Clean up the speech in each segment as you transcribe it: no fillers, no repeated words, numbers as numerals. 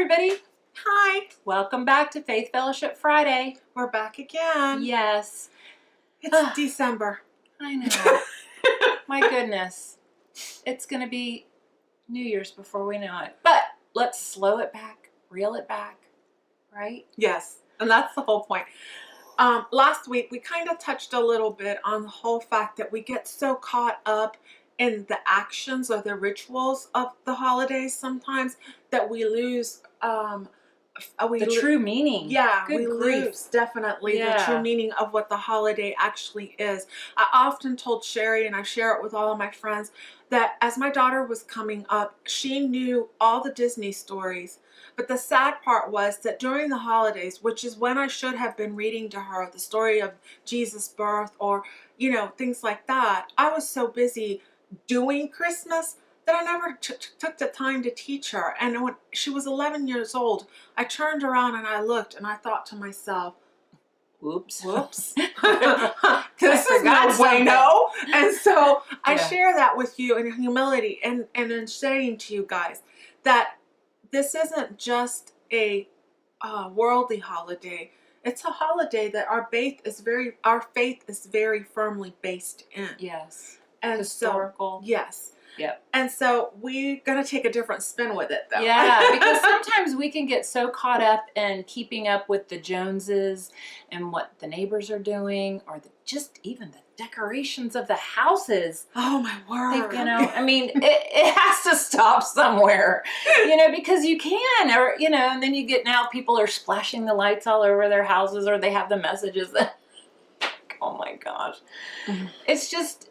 everybody. Hi. Welcome back to Faith Fellowship Friday. We're back again. Yes. It's December. I know. My goodness. It's going to be New Year's before we know it. But let's slow it back, reel it back, right? Yes, and that's the whole point. Last week, we kind of touched a little bit on the whole fact that we get so caught up in the actions or the rituals of the holidays sometimes that we lose the true meaning. Yeah, Good we grief. lose definitely the true meaning of what the holiday actually is. I often told Sheri, and I share it with all of my friends, that as my daughter was coming up, she knew all the Disney stories. But the sad part was that during the holidays, which is when I should have been reading to her the story of Jesus' birth or, things like that, I was so busy doing Christmas that I never took the time to teach her. And when she was 11 years old, I turned around and I looked and I thought to myself, whoops. This is no bueno. And so I share that with you in humility and in saying to you guys that this isn't just a worldly holiday. It's a holiday that our faith is very firmly based in. Yes. And historical. So, yes. Yep. And so we're going to take a different spin with it, though. Yeah, because sometimes we can get so caught up in keeping up with the Joneses and what the neighbors are doing, or just even the decorations of the houses. Oh, my word. I mean, it has to stop somewhere, because you can, or, and then you get now people are splashing the lights all over their houses, or they have the messages that, oh my gosh. Mm-hmm. It's just,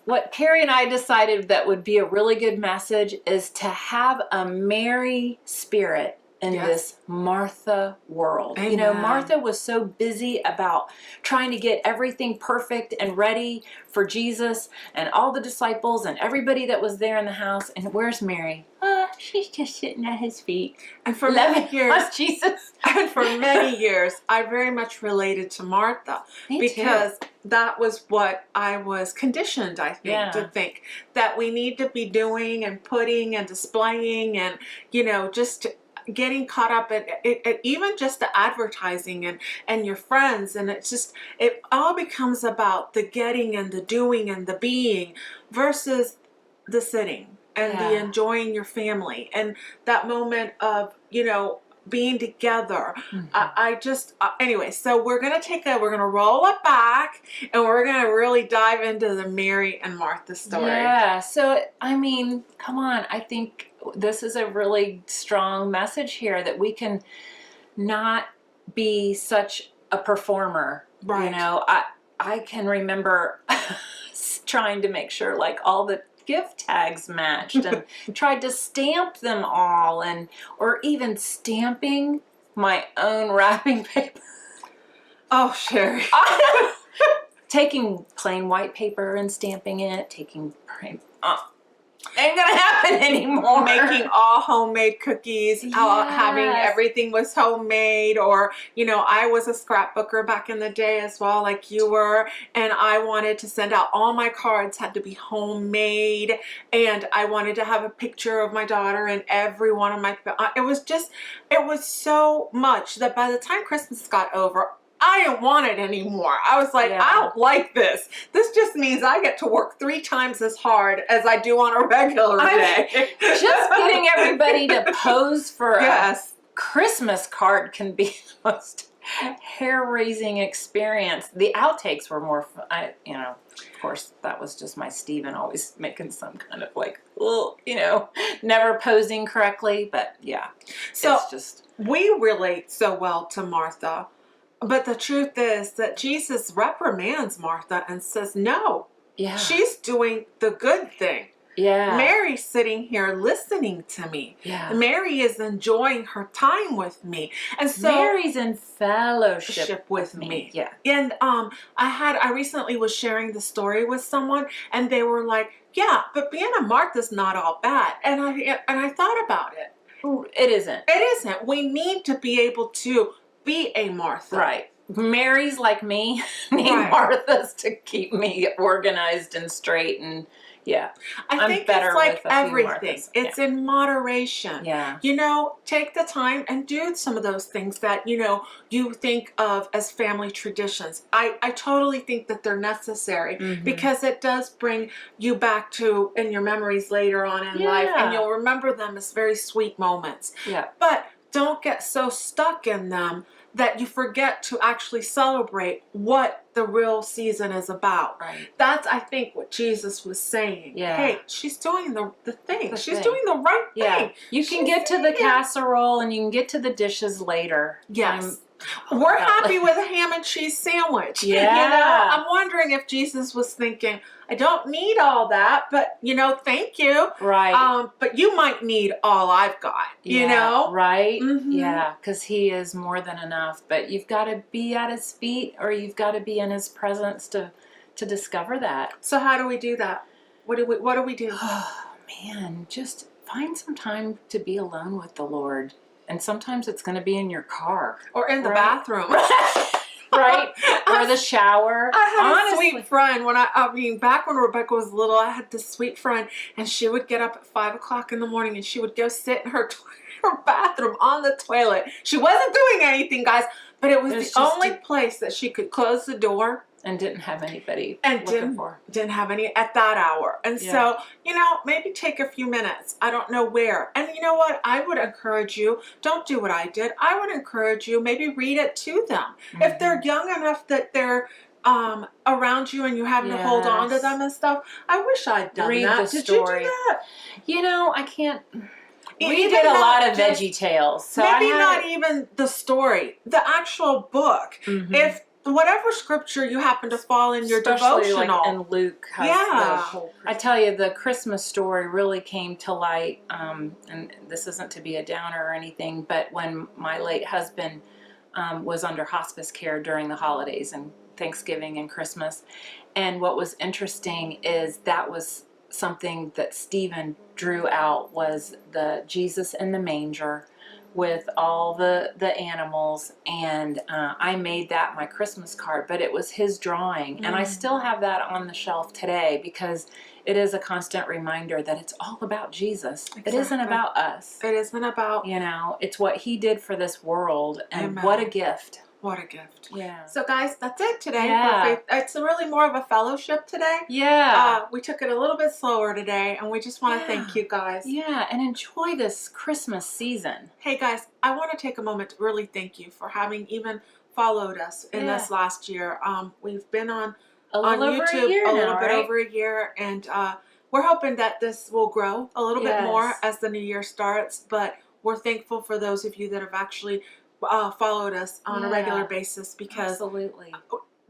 what Carey and I decided that would be a really good message is to have a merry spirit in this Martha world. Amen. Martha was so busy about trying to get everything perfect and ready for Jesus and all the disciples and everybody that was there in the house. And where's Mary? She's just sitting at his feet. And for many years, Jesus. And for many years, I very much related to Martha. Me because too. That was what I was conditioned, I think, to think that we need to be doing and putting and displaying and, just getting caught up at even just the advertising and your friends. And it all becomes about the getting and the doing and the being versus the sitting and the enjoying your family and that moment of, being together. Mm-hmm. Anyway, so we're going to roll it back and we're going to really dive into the Mary and Martha story. Yeah. So, come on. I think this is a really strong message here that we can not be such a performer. Right. I can remember trying to make sure all the gift tags matched and tried to stamp them all or even stamping my own wrapping paper. Oh, Sheri. Taking plain white paper and stamping it, ain't gonna happen anymore. Making all homemade cookies, having everything was homemade, or I was a scrapbooker back in the day as well, like you were, and I wanted to send out all my cards had to be homemade, and I wanted to have a picture of my daughter in every one of my. It was so much that by the time Christmas got over, I didn't want it anymore. I was like, I don't like this. This just means I get to work 3 times as hard as I do on a regular day. Just getting everybody to pose for a Christmas card can be the most hair-raising experience. The outtakes were more fun. Of course, that was just my Stephen always making some kind of never posing correctly. But so we relate so well to Martha. But the truth is that Jesus reprimands Martha and says, no, she's doing the good thing. Yeah. Mary's sitting here listening to me. Yeah. Mary is enjoying her time with me. And so Mary's in fellowship with me. Yeah. And I recently was sharing the story with someone and they were like, yeah, but being a Martha's not all bad. And I thought about it. It isn't. It isn't. We need to be able to be a Martha. Right. Marys like me need Marthas to keep me organized and straight and Yeah. I think it's like everything. It's in moderation. Yeah. You know, take the time and do some of those things that, you know, you think of as family traditions. I totally think that they're necessary because it does bring you back to in your memories later on in life, and you'll remember them as very sweet moments. Yeah. But don't get so stuck in them that you forget to actually celebrate what the real season is about. Right. That's, I think, what Jesus was saying. Yeah. Hey, she's doing the thing. She's doing the right thing. You can get to the casserole and you can get to the dishes later. Yes. We're happy with a ham and cheese sandwich. Yeah. You know, I'm wondering if Jesus was thinking, I don't need all that, but, you know, thank you. Right. But you might need all I've got, you know? Right. Yeah, because he is more than enough. But you've got to be at his feet, or you've got to be in his presence to discover that. So how do we do that? What do we do? Oh, man, just find some time to be alone with the Lord. And sometimes it's going to be in your car. Or in the bathroom. Right? Or the shower. I had a sweet friend when I mean, back when Rebecca was little, I had this sweet friend, and she would get up at 5 o'clock in the morning and she would go sit in her bathroom on the toilet. She wasn't doing anything, guys, but it was the only place that she could close the door. And didn't have anybody and didn't have any at that hour. And so, you know, maybe take a few minutes. I don't know where. And you know what? I would encourage you, don't do what I did. I would encourage you, maybe read it to them. If they're young enough that they're around you and you having to hold on to them and stuff. I wish I'd done that. Did you do that? You know, I can't. We did a lot of Veggie Tales. So maybe not even the story, the actual book. If whatever scripture you happen to fall in your devotional. Like in Luke. I tell you, the Christmas story really came to light, and this isn't to be a downer or anything, but when my late husband was under hospice care during the holidays and Thanksgiving and Christmas. And what was interesting is that was something that Stephen drew out, was the Jesus in the manger with all the animals, and I made that my Christmas card, but it was his drawing, and I still have that on the shelf today because it is a constant reminder that it's all about Jesus. Exactly. It isn't about us. It isn't about, you know, it's what he did for this world, and what a gift. What a gift. Yeah. So guys, that's it today. For it's really more of a fellowship today. Yeah. We took it a little bit slower today, and we just want to thank you guys. Yeah, and enjoy this Christmas season. Hey guys, I want to take a moment to really thank you for having even followed us in this last year. We've been on YouTube a little bit over a year, and we're hoping that this will grow a little bit more as the new year starts, but we're thankful for those of you that have actually followed us on a regular basis, because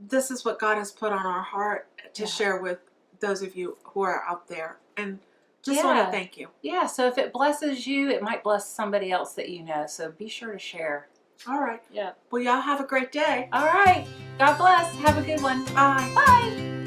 this is what God has put on our heart to share with those of you who are out there, and just want to thank you. Yeah, so if it blesses you, it might bless somebody else that you know, so be sure to share. All right. Yeah. Well, y'all have a great day. All right. God bless. Have a good one. Bye. Bye.